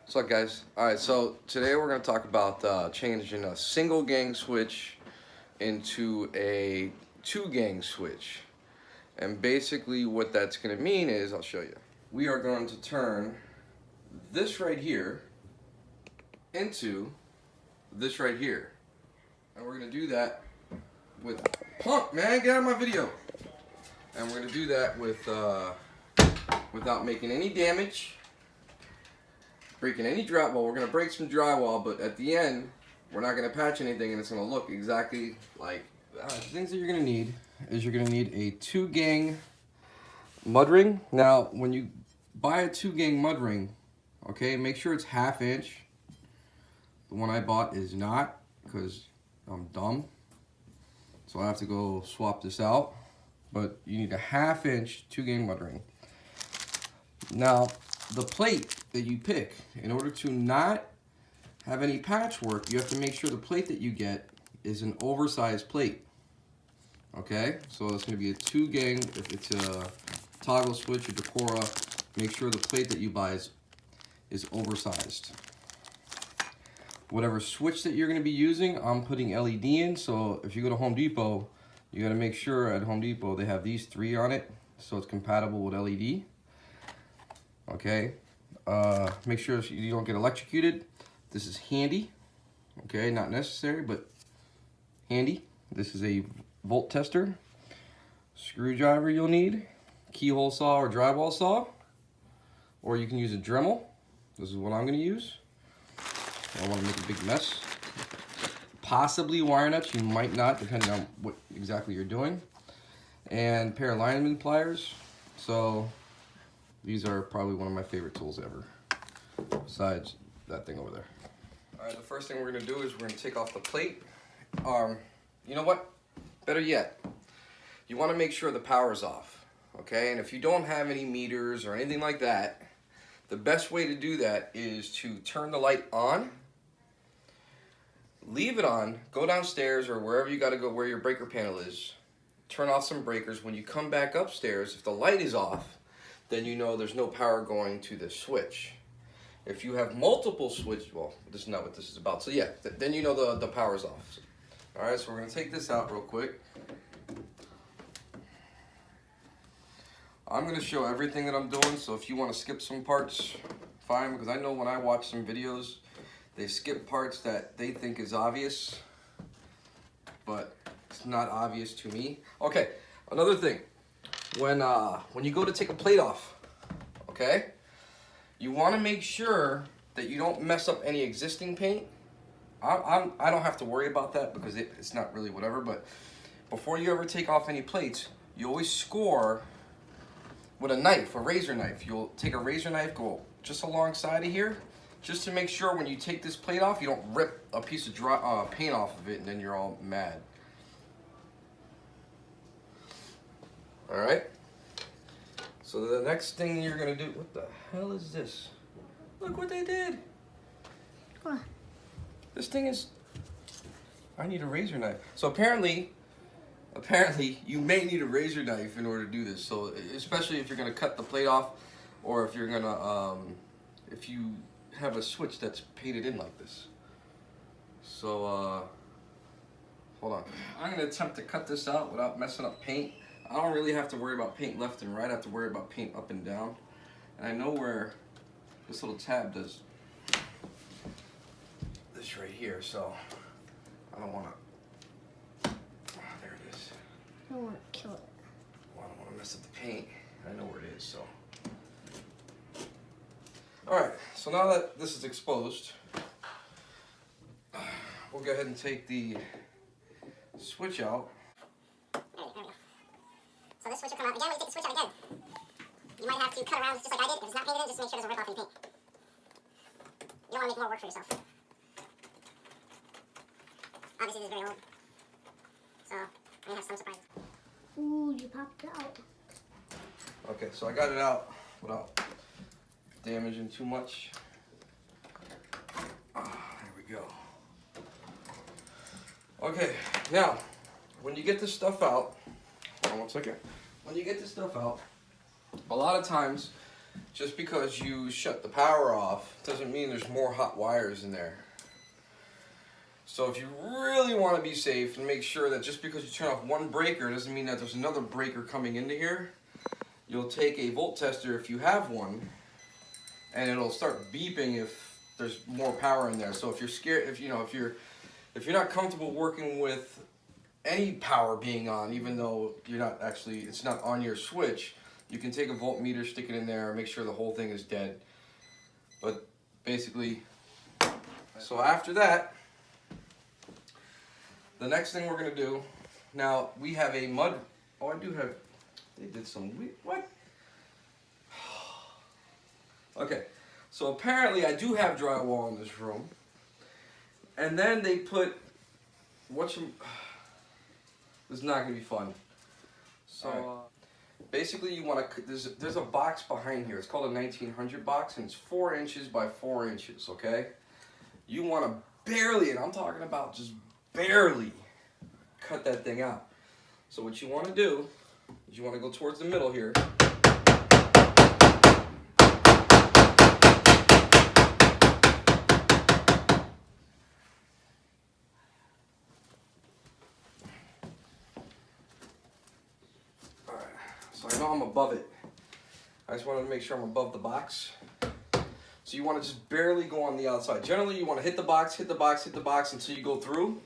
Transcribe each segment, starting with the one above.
What's up, guys? Alright, so today we're going to talk about changing a single gang switch into a two gang switch. And basically what that's going to mean is, I'll show you. We are going to turn this right here into this right here. And we're going to do that with, punk, man, get out of my video. And we're going to do that with, without making any damage, breaking any drywall. We're going to break some drywall, but at the end, we're not going to patch anything, and it's going to look exactly like that. The things that you're going to need is you're going to need a 2-gang mud ring. Now, when you buy a 2-gang mud ring, okay, make sure it's 1/2 inch. The one I bought is not, because I'm dumb. So I have to go swap this out. But you need a 1/2 inch 2-gang mud ring. Now, the plate that you pick, in order to not have any patchwork, you have to make sure the plate that you get is an oversized plate. Okay, so it's going to be a 2-gang. If it's a toggle switch or Decora, make sure the plate that you buy is oversized. Whatever switch that you're going to be using, I'm putting LED in. So if you go to Home Depot, you got to make sure at Home Depot they have these 3 on it, so it's compatible with LED. Okay, make sure you don't get electrocuted. This is handy. Okay, not necessary, but handy. This is a volt tester, screwdriver you'll need, keyhole saw or drywall saw, or you can use a Dremel. This is what I'm going to use. I don't want to make a big mess. Possibly wire nuts, you might not, depending on what exactly you're doing. And a pair of lineman pliers. So these are probably one of my favorite tools ever, besides that thing over there. All right, the first thing we're gonna do is we're gonna take off the plate. You know what? Better yet, you wanna make sure the power's off, okay? And if you don't have any meters or anything like that, the best way to do that is to turn the light on, leave it on, go downstairs or wherever you gotta go, where your breaker panel is, turn off some breakers. When you come back upstairs, if the light is off, then you know there's no power going to this switch. If you have multiple switches, well, this is not what this is about. So yeah, then you know the power's off. All right, so we're gonna take this out real quick. I'm gonna show everything that I'm doing, so if you wanna skip some parts, fine, because I know when I watch some videos, they skip parts that they think is obvious, but it's not obvious to me. Okay, another thing. When you go to take a plate off, okay, you want to make sure that you don't mess up any existing paint. I don't have to worry about that because it's not really whatever, but before you ever take off any plates, you always score with a knife, a razor knife. You'll take a razor knife, go just alongside of here, just to make sure when you take this plate off, you don't rip a piece of paint off of it and then you're all mad. All right, so the next thing you're gonna do, what the hell is this? Look what they did. What? This thing is, I need a razor knife. So apparently you may need a razor knife in order to do this. So especially if you're gonna cut the plate off, or if you're gonna, if you have a switch that's painted in like this. So, hold on. I'm gonna attempt to cut this out without messing up paint. I don't really have to worry about paint left and right. I have to worry about paint up and down. And I know where this little tab does this right here, so I don't want to. Oh, there it is. I don't want to kill it. Well, I don't want to mess up the paint. I know where it is, so. Alright, so now that this is exposed, we'll go ahead and take the switch out. So this switch will come out. Again, when you take the switch out again, you might have to cut around just like I did. If it's not painted in, just to make sure it doesn't rip off any paint. You don't want to make more work for yourself. Obviously, this is very old, so I may have some surprises. Ooh, you popped it out. Okay, so I got it out without damaging too much. There we go. Okay, now, when you get this stuff out, hold on one second. When you get this stuff out, a lot of times just because you shut the power off doesn't mean there's more hot wires in there. So if you really want to be safe and make sure that just because you turn off one breaker doesn't mean that there's another breaker coming into here, you'll take a volt tester if you have one, and it'll start beeping if there's more power in there. So if you're scared, if you're not comfortable working with any power being on, even though it's not on your switch, you can take a voltmeter, stick it in there, make sure the whole thing is dead. But basically, so after that, the next thing we're gonna do, now we have a mud, oh I do have, they did some, what? Okay, so apparently I do have drywall in this room. And then they put, this is not gonna be fun. So basically you wanna, there's a box behind here. It's called a 1900 box and it's 4 inches by 4 inches, okay? You wanna barely, and I'm talking about just barely, cut that thing out. So what you wanna do is you wanna go towards the middle here. So I know I'm above it. I just wanted to make sure I'm above the box. So you want to just barely go on the outside. Generally, you want to hit the box, hit the box, hit the box until you go through.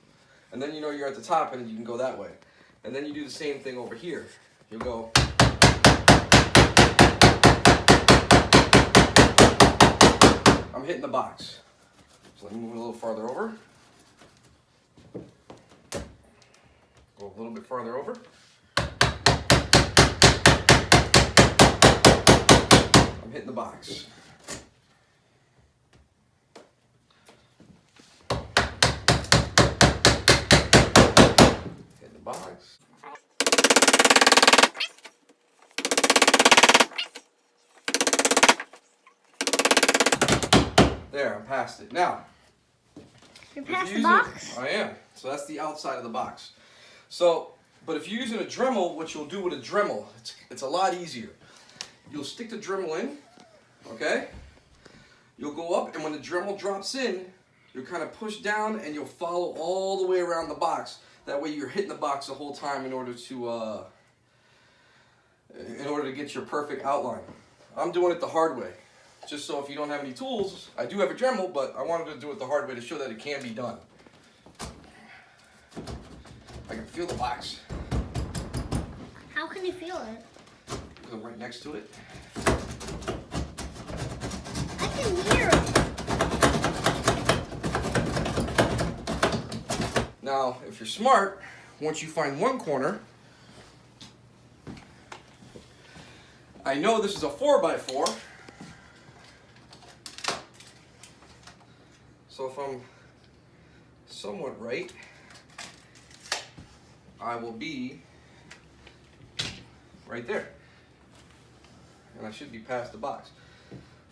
And then you know you're at the top and you can go that way. And then you do the same thing over here. You'll go. I'm hitting the box. So let me move it a little farther over. Go a little bit farther over. I'm hitting the box. Hitting the box. There, I'm past it. Now, You're past the box? I am. So that's the outside of the box. So, but if you're using a Dremel, what you'll do with a Dremel, it's a lot easier. You'll stick the Dremel in, okay? You'll go up, and when the Dremel drops in, you'll kind of push down, and you'll follow all the way around the box. That way, you're hitting the box the whole time in order to get your perfect outline. I'm doing it the hard way, just so if you don't have any tools, I do have a Dremel, but I wanted to do it the hard way to show that it can be done. I can feel the box. How can you feel it? Because I'm right next to it. I can hear it. Now, if you're smart, once you find one corner, I know this is a 4x4. So if I'm somewhat right, I will be right there. And I should be past the box.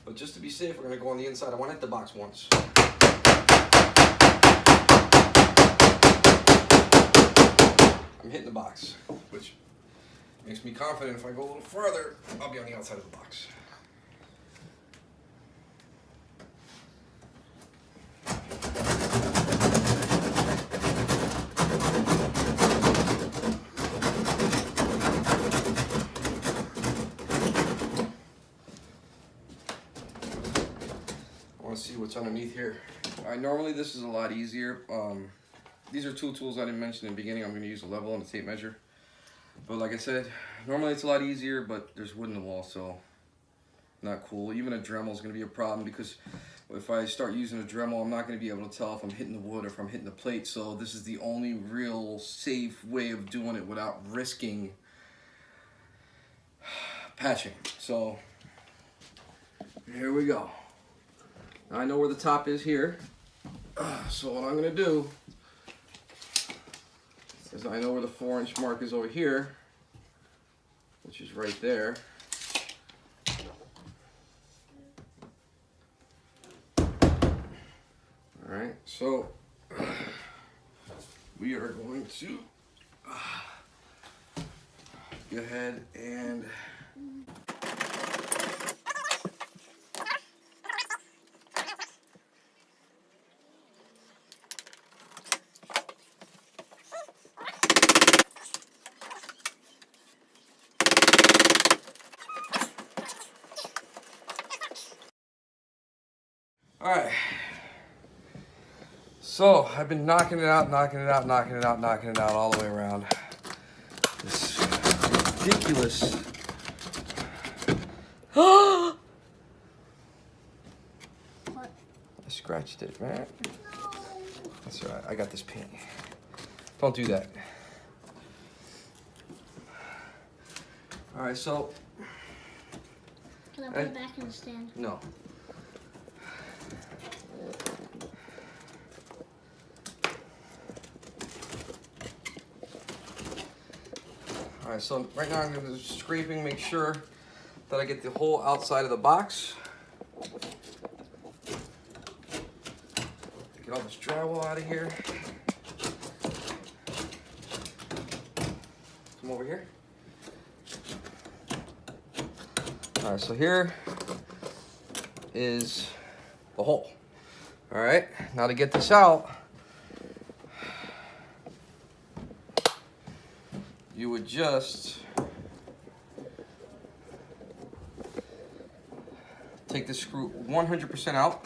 But just to be safe, we're going to go on the inside. I want to hit the box once. I'm hitting the box, which makes me confident if I go a little further, I'll be on the outside of the box. I want to see what's underneath here. Normally this is a lot easier. These are two tools I didn't mention in the beginning. I'm going to use a level and a tape measure. But like I said, normally it's a lot easier, but there's wood in the wall, so not cool. Even a Dremel is going to be a problem because if I start using a Dremel, I'm not going to be able to tell if I'm hitting the wood or if I'm hitting the plate. So this is the only real safe way of doing it without risking patching. So here we go. I know where the top is here. So what I'm going to do is I know where the 4-inch mark is over here, which is right there. Alright, so we are going to go ahead and All right. So I've been knocking it out all the way around. This ridiculous. What? I scratched it, man. No. That's all right. I got this paint. Don't do that. All right, so. Can I put it back in the stand? No. All right, so right now I'm going to do scraping, make sure that I get the whole outside of the box. Get all this drywall out of here. Come over here. All right, so here is the hole. All right, now to get this out, you would just take the screw 100% out.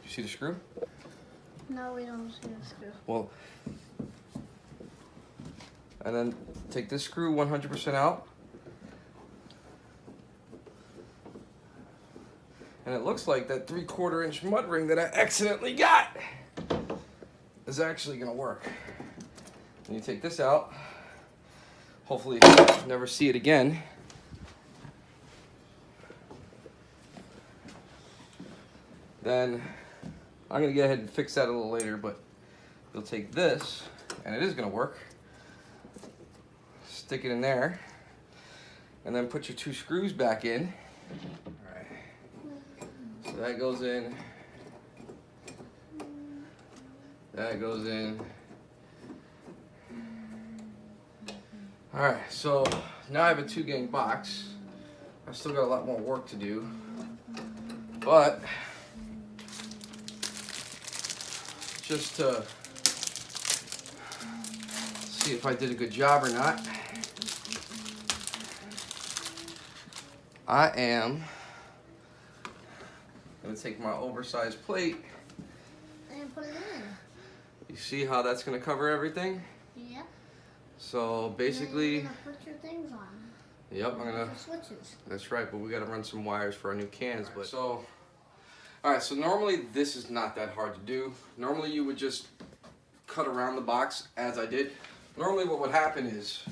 You see the screw? No, we don't see the screw. Well, and then take this screw 100% out. And it looks like that 3/4 inch mud ring that I accidentally got is actually gonna work. And you take this out. Hopefully you never see it again. Then I'm gonna go ahead and fix that a little later, but you'll take this, and it is gonna work. Stick it in there, and then put your 2 screws back in. All right. So that goes in. That goes in. All right, so now I have a 2-gang box. I still got a lot more work to do, but just to see if I did a good job or not, I am gonna take my oversized plate. And put it in. You see how that's gonna cover everything? Yeah. So basically, And then you're gonna put your things on. yep, I'm gonna. Your switches. That's right, but we gotta run some wires for our new cans. But so, all right. So normally this is not that hard to do. Normally you would just cut around the box as I did. Normally what would happen is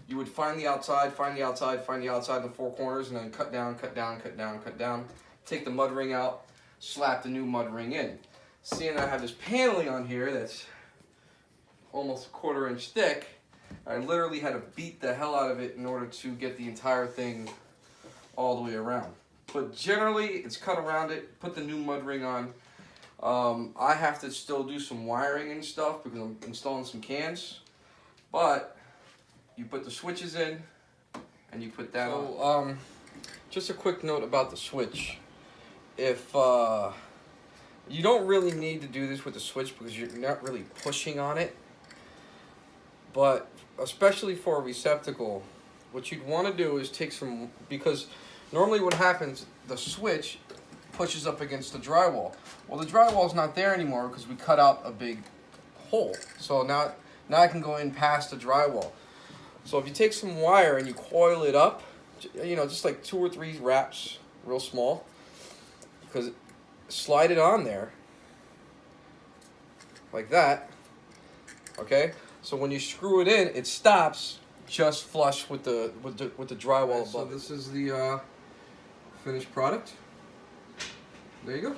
you would find the outside, find the outside, find the outside in the 4 corners, and then cut down, cut down, cut down, cut down. Take the mud ring out, slap the new mud ring in. Seeing I have this paneling on here that's almost 1/4 inch thick, I literally had to beat the hell out of it in order to get the entire thing all the way around. But generally, it's cut around it, put the new mud ring on. I have to still do some wiring and stuff because I'm installing some cans. But you put the switches in and you put that on. Just a quick note about the switch. If you don't really need to do this with the switch because you're not really pushing on it. But especially for a receptacle, what you'd want to do is take some, because normally what happens, the switch pushes up against the drywall. Well, the drywall's not there anymore because we cut out a big hole. So now I can go in past the drywall. So if you take some wire and you coil it up, you know, just like 2 or 3 wraps, real small, because slide it on there like that. Okay. So when you screw it in, it stops just flush with the drywall above. So this is the finished product. There you go.